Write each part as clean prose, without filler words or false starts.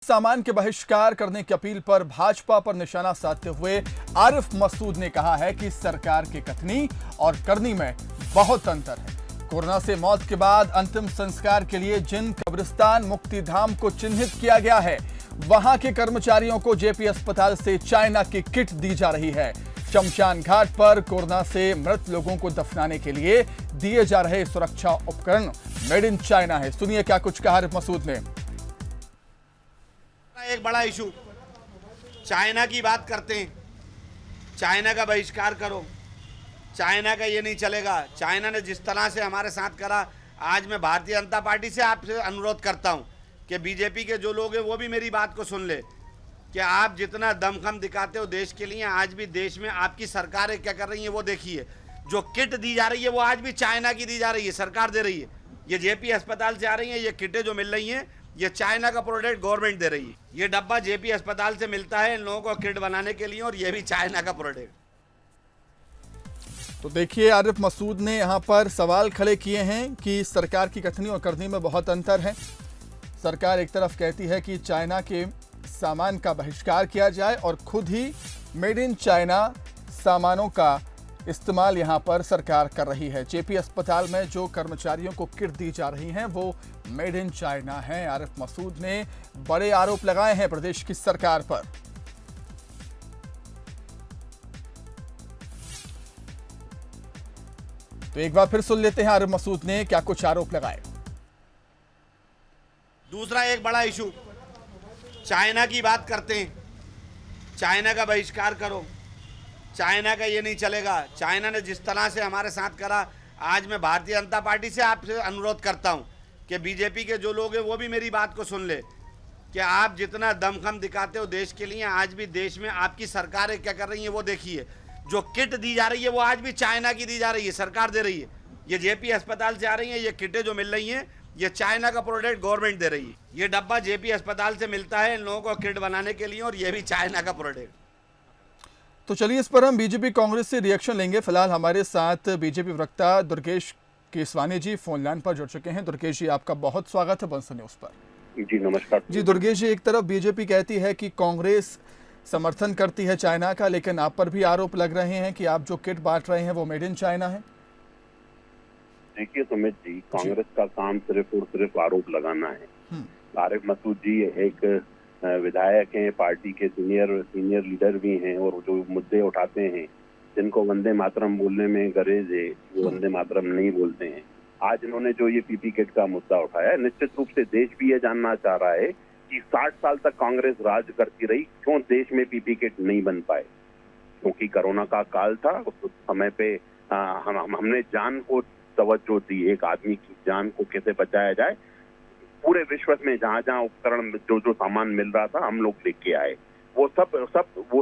सामान के बहिष्कार करने की अपील पर भाजपा पर निशाना साधते हुए आरिफ मसूद ने कहा है कि सरकार के कथनी और करनी में बहुत अंतर है। कोरोना से मौत के बाद अंतिम संस्कार के लिए जिन कब्रिस्तान मुक्तिधाम को चिन्हित किया गया है, वहां के कर्मचारियों को जेपी अस्पताल से चाइना की किट दी जा रही है। शमशान घाट पर कोरोना से मृत लोगों को दफनाने के लिए दिए जा रहे सुरक्षा उपकरण मेड इन चाइना है। सुनिए क्या कुछ कहा आरिफ मसूद ने। एक बड़ा इशू चाइना की बात करते हैं, चाइना का बहिष्कार करो, चाइना का ये नहीं चलेगा। चाइना ने जिस तरह से हमारे साथ करा, आज मैं भारतीय जनता पार्टी से आपसे अनुरोध करता हूं कि बीजेपी के जो लोग हैं वो भी मेरी बात को सुन ले कि आप जितना दमखम दिखाते हो देश के लिए, आज भी देश में आपकी सरकारें क्या कर रही हैं वो देखिए। जो किट दी जा रही है वो आज भी चाइना की दी जा रही है, सरकार दे रही है। ये जेपी अस्पताल से आ रही है, ये किटें जो मिल रही हैं ये चाइना का प्रोडक्ट गवर्नमेंट दे रही है। ये डब्बा जेपी अस्पताल से मिलता है इन लोगों को किट बनाने के लिए, और ये भी चाइना का प्रोडक्ट। तो देखिए, आरिफ मसूद ने यहां पर सवाल खड़े किए हैं कि सरकार की कथनी और करनी में बहुत अंतर है। सरकार एक तरफ कहती है कि चाइना के सामान का बहिष्कार किया जाए और खुद ही मेड इन चाइना सामानों का इस्तेमाल यहां पर सरकार कर रही है। जेपी अस्पताल में जो कर्मचारियों को किट दी जा रही हैं वो मेड इन चाइना है। आरिफ मसूद ने बड़े आरोप लगाए हैं प्रदेश की सरकार पर। तो एक बार फिर सुन लेते हैं आरिफ मसूद ने क्या कुछ आरोप लगाए। दूसरा एक बड़ा इशू चाइना की बात करते हैं, चाइना का बहिष्कार करो, चाइना का ये नहीं चलेगा। चाइना ने जिस तरह से हमारे साथ करा, आज मैं भारतीय जनता पार्टी से आपसे अनुरोध करता हूं कि बीजेपी के जो लोग हैं वो भी मेरी बात को सुन ले कि आप जितना दमखम दिखाते हो देश के लिए, आज भी देश में आपकी सरकारें क्या कर रही हैं वो देखिए। जो किट दी जा रही है वो आज भी चाइना की दी जा रही है, सरकार दे रही है। ये जेपी अस्पताल से आ रही है, ये किटें जो मिल रही हैं ये चाइना का प्रोडक्ट गवर्नमेंट दे रही है। ये डब्बा जेपी अस्पताल से मिलता है इन लोगों को किट बनाने के लिए, और ये भी चाइना का प्रोडक्ट। तो चलिए, इस पर हम बीजेपी कांग्रेस से रिएक्शन लेंगे। फिलहाल हमारे साथ बीजेपी प्रवक्ता दुर्गेश केसवानी जी फोन लाइन पर जुड़ चुके हैं। दुर्गेश जी, आपका बहुत स्वागत है बंस न्यूज पर। जी नमस्कार। जी दुर्गेश जी, एक तरफ बीजेपी कहती है कि कांग्रेस समर्थन करती है चाइना का, लेकिन आप पर भी आरोप लग रहे हैं कि आप जो किट बांट रहे हैं वो मेड इन चाइना है। देखिए सुमित जी, कांग्रेस का काम सिर्फ और सिर्फ आरोप लगाना है। आरिफ मसूद जी एक विधायक हैं, पार्टी के सीनियर लीडर भी हैं, और जो मुद्दे उठाते हैं, जिनको वंदे मातरम बोलने में गरेज है, वो वंदे मातरम नहीं बोलते हैं। आज इन्होंने जो ये पीपी किट का मुद्दा उठाया, निश्चित रूप से देश भी ये जानना चाह रहा है कि 60 साल तक कांग्रेस राज करती रही, क्यों देश में पीपी किट नहीं बन पाए। क्योंकि कोरोना का काल था, उस समय पे हमने जान को तवज्जो दी, एक आदमी की जान को कैसे बचाया जाए। पूरे विश्व में जहां जहां उपकरण जो सामान मिल रहा था, हम लोग लेके आए। वो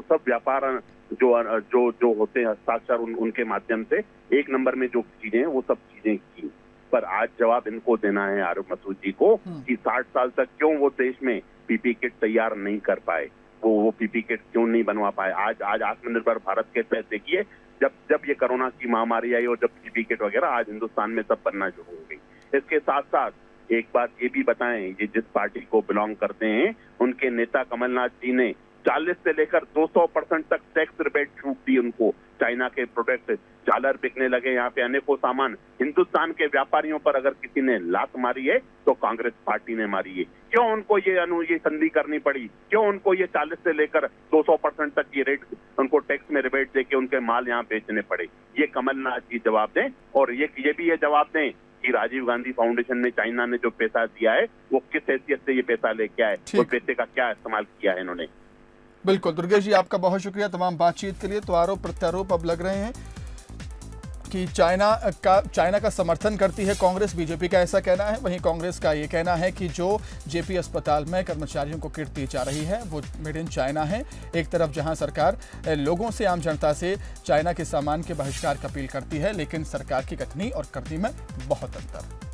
सब व्यापार जो होते हैं हस्ताक्षर, उनके माध्यम से एक नंबर में जो चीजें हैं वो सब चीजें की। पर आज जवाब इनको देना है आरिफ मसूद जी को कि 60 साल तक क्यों वो देश में पीपी किट तैयार नहीं कर पाए, वो पीपी किट क्यों नहीं बनवा पाए। आज आत्मनिर्भर भारत के तहत देखिए, जब ये कोरोना की महामारी आई और जब पीपी किट वगैरह, आज हिंदुस्तान में सब बनना शुरू हो गई। इसके साथ साथ एक बात ये भी बताएं, ये जिस पार्टी को बिलोंग करते हैं, उनके नेता कमलनाथ जी ने 40 से लेकर 200% तक टैक्स रिबेट छूट दी उनको। चाइना के प्रोडक्ट झालर बिकने लगे, यहाँ पे अनेकों सामान। हिंदुस्तान के व्यापारियों पर अगर किसी ने लात मारी है तो कांग्रेस पार्टी ने मारी है। क्यों उनको ये संधि करनी पड़ी, क्यों उनको ये 40 से लेकर 200% तक ये रेट उनको टैक्स में रिबेट देके उनके माल यहाँ बेचने पड़े। ये कमलनाथ जी जवाब दें, और ये भी ये जवाब दें कि राजीव गांधी फाउंडेशन में चाइना ने जो पैसा दिया है वो किस हैसियत से ये पैसा लेके आए, वो पैसे का क्या इस्तेमाल किया है इन्होंने। बिल्कुल दुर्गेश जी, आपका बहुत शुक्रिया तमाम बातचीत के लिए। तो आरोप प्रत्यारोप अब लग रहे हैं कि चाइना का समर्थन करती है कांग्रेस, बीजेपी का ऐसा कहना है। वहीं कांग्रेस का ये कहना है कि जो जेपी अस्पताल में कर्मचारियों को किट दी जा रही है वो मेड इन चाइना है। एक तरफ जहां सरकार लोगों से, आम जनता से चाइना के सामान के बहिष्कार की अपील करती है, लेकिन सरकार की कथनी और करनी में बहुत अंतर।